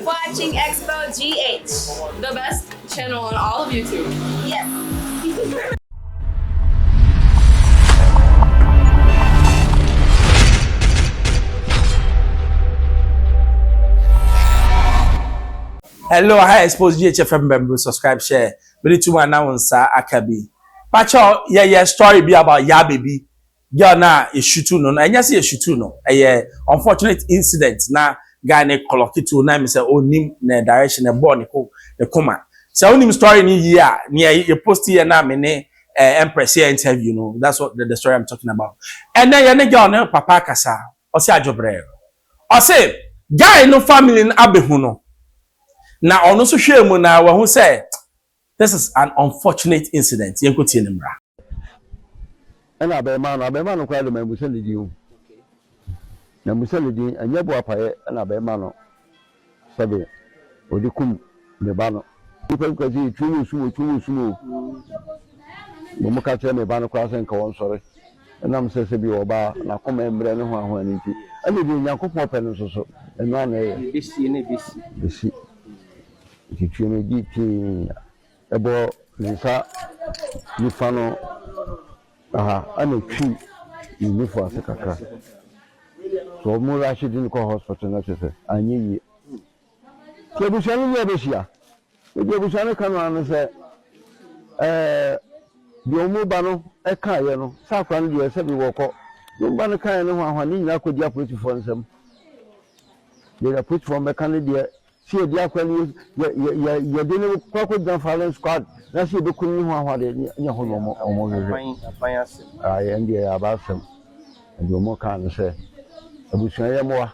watching Xposed GH, the best channel on all of YouTube. Yes. Hello, hi, Xposed GHFM member, subscribe, share. But to announce Akabi. Pacho, yeah, story be about ya baby. Girl na a shootu no, and yes, a shootu no. A unfortunate incident na guy ne kolokito na me say oh nim na direction e born ko the coma. So onim story ni year near you post here na me ne Empress here interview no. That's what the story I'm talking about. And then ya girl no papa kasa. O say ajobre. O say guy no family na abehu no. Na ono so hwe mu na wa hu say this is an unfortunate incident. Yenko tie ne mra. And I bear no crowd my muselli you. Na muselli and yabo apaye and I bear mano. Sabe, or the cum the bano. People can see two smooth. Mumuka tell me bano cross and go on, sorry. And I'm says to be oba, na come and bring one into. And we do not cook penance so. And one this see. If you may get about Lisa, you follow. I'm a tree in the for Africa. So more I should didn't call hospital necessary. I knew it. So we shall never this year. We shall come around and say, the Omubano, a Kayano, Safran, you said we walk up. No Banakayano, when I could be put for them. They are put from a candidate. See a dear when you didn't talk with them for squad. That's you couldn't know what your home I end about them. And you more kind say, I wish I am more.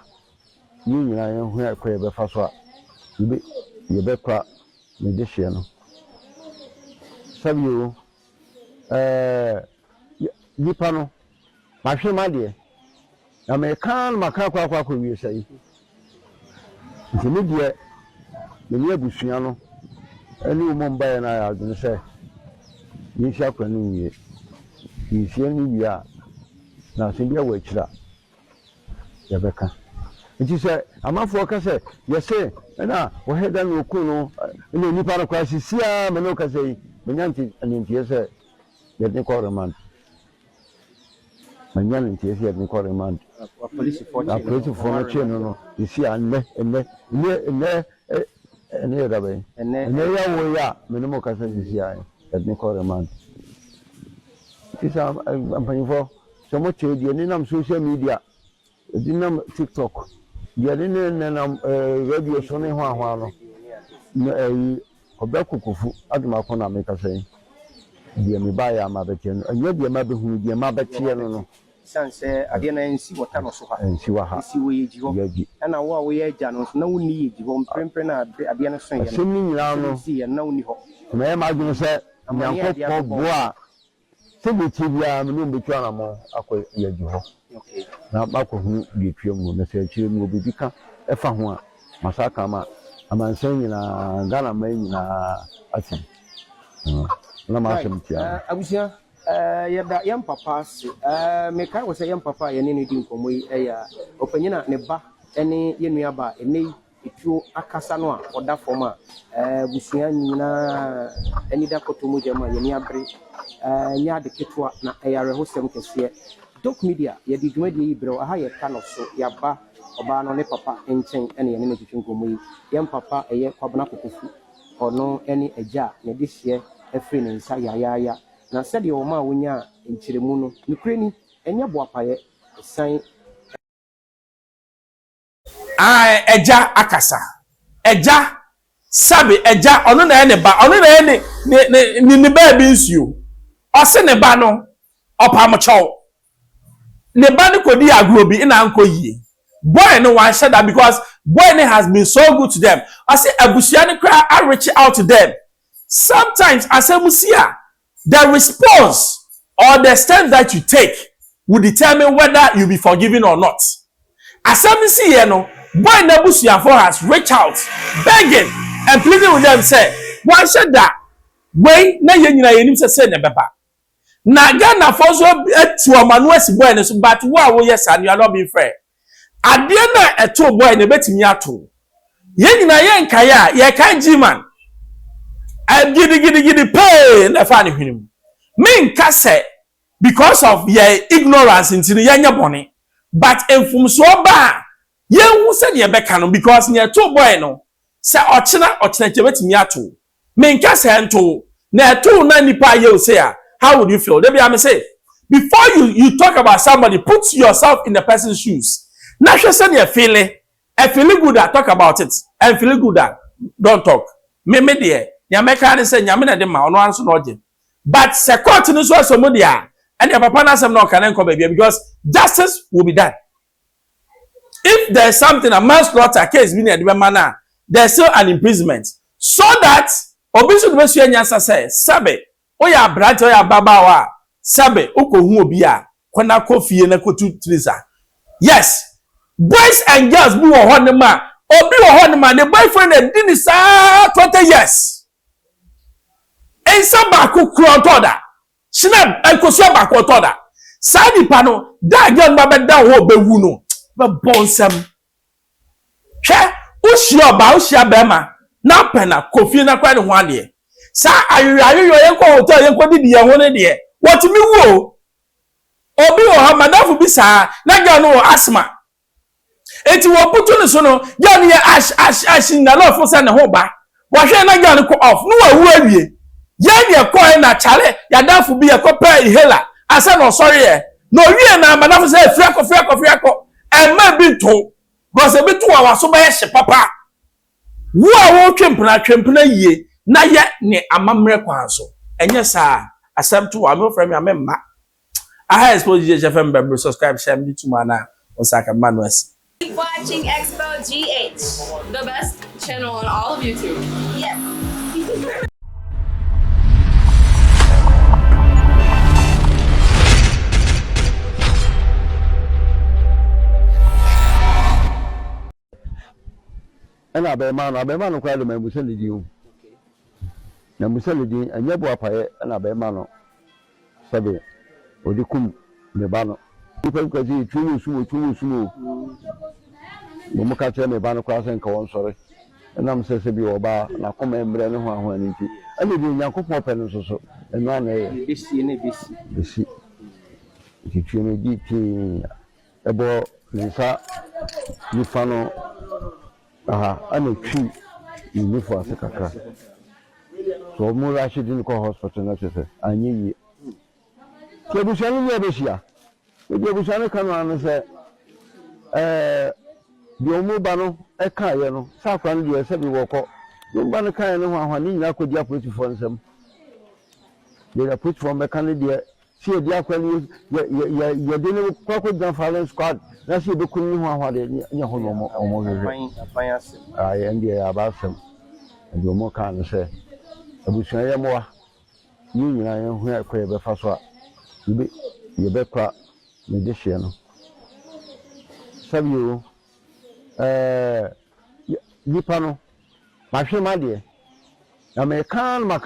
You I am where I crave a fast one. You bet crap with this year. Some you, Nipano, my friend, my dear. I may calm my car, you say. It's immediate. The near Busiano. Any Mumbai and I are going to say, you shall canoe ye. You see any we are. Now, sing your way to that. Rebecca. And she said, I'm not for Cassa. Yes, sir. And now, we had done Okuno in the Nipano crisis. See, I'm an Ocase, Menanti, and in Tiesa, yet Nicole man. Manyan in Tiesa, yet Nicole man. A police for a channel. You see, and there. And here, and there we are, minimal cases here at Nicole man. I'm paying for so much. You didn't social media, didn't TikTok, you didn't radio Sony Huano. Obeku Adamapona make a say, dear me buy a mabetian, and you're the mother who be a mabetian. Sanse adiana nsi wotano so ha nsi wa ha nsi wo yeji ho na wo a wo ye agya no na wo ni yeji ho mprempre na adiana so ye no nyina no si ye na wo ni ho me ma adwun se nyankopɔ boa sebiti bia me no betwa na mo akɔ yeji ho okay na ba ko hu bi twam no se akire mu obi ka efa ho a masaka ma amansan nyina Ghana man nyina asim na ma asem tia abusia yam papa se me kai wo se yam papa ye ne ne di nkomo yi ya opanyina ne ba ene ye nua ba ene etuo akasa no a oda fom a busia nyina eni da kotomo jama ye ne abre nya de ketua na ayare ho sem kese doc media ye di dwuma di ibro aha ye ka no so ya ba oba no ne papa enchen ene ye ne ne twetwe nkomo yi yam papa eye kwabna kokofu ono ene agya ne de hye efri ne nsa ya na said your ma wonya nchiremu no nukreni enya boapaye san eja akasa eja sabe eja ono na ne ba ono na ne ba bi nsuo o se ne ba no opam chow ne ba ne kodi agro bi na anko yie boy no wan shada because boy ne has been so good to them I say abusia ne cry I reach out to them sometimes asemusia the response or the step that you take will determine whether you'll be forgiven or not. As I see here, no, boy Nebusiafo has reached out, begging and pleading with them, say, why should that? Wait, na yenim say nebeba. Na Ghana for so to a manuesi boy, but wow, yes, and you are not being fair. At the end, a two boy in the betting yato. Yen na yen kaya ye kan G-man. I'm giddy pay na fa ne hwenem. Me nka say because of your ignorance into the yanya boni. But enfumso ba yen hu se ne beka no because ne to boy no se ochina chebetimi ato. Me nka say nto na to na nipa ye o say how would you feel? They be am say before you talk about somebody, put yourself in the person's shoes. Now she say you feeling good at talk about it and feeling good at don't talk. Me there. Ya meka ne say nyame na de ma ono anso no oje. But se court no so so dia and your papa na sem no kan enko baby because justice will be done. If there's something a manslaughter case be near the man, there's still an imprisonment. So that obi so be so nyansa say sabe oya brant oya baba wa sabe ukohu obi a kwana kofie na kotu trisa. Yes, boys and girls be wo honema obi wo honema the boyfriend and did sa 20 years. En saba ku krotoda sina enkoso ba krotoda sadi pano da girl ba be da wo be wu no be bonsam hwe o shia be ma na pena kofi na kwa de ho ade sa ayoyo yenko hotel yenko didi ye ho ne de wotimi wo obi wo ha madafu bi sa na girl no asma eti wo putu ne so no girl ye ash na lo fo sa ne ho ba wo hwe na girl ko off no wa wu awie yen ye ko na chale ya dafu bi ye ko pay hela asa no sorry ye no wie na madafu say friako e ma bi to because e bi to wa so ba ye hye papa wo a wo twempena yie na ye ne amamre kwan so enye sa asem to wa me frame ya me ma aha Xposed GHFM member subscribe share me to mana osaka manuasi. Keep watching Xposed GH, the best channel on all of YouTube. Yes. And I be man, quite a man who send you. Na muselidi anyabo apaye na be ma no sabe odikum me ba no ipa kwaji tumu sumo mo ka tell me ba no kwa sen ka won sore na msese bi oba na koma embre ne ho aho ani ti ani bi nyankopon pe no so enu ana ye besi ti tume di ti ebo nisa ni fano aha ana twi ni fo asakaka so mo Rashid in ko hospital na tese anyi yi ke bu shanu ye be shia e bu shanu kan anu se bi omo ba no e kan ye no sa kwan de se bi woko yo ba no kan ye no ahwani nyina ko dia politifo nsem de politifo me kan de si e dia kwan ye de ne ko dan fallen squad na si be kun ni ho ahwade nya ho no omo gege ai ndi ya ba sem de omo kan se abusuan ye moa ni nyina ye hu akwa ye be fa so a ye be kwa me de hye no sabio nipa no ma hwe ma de na me kan ma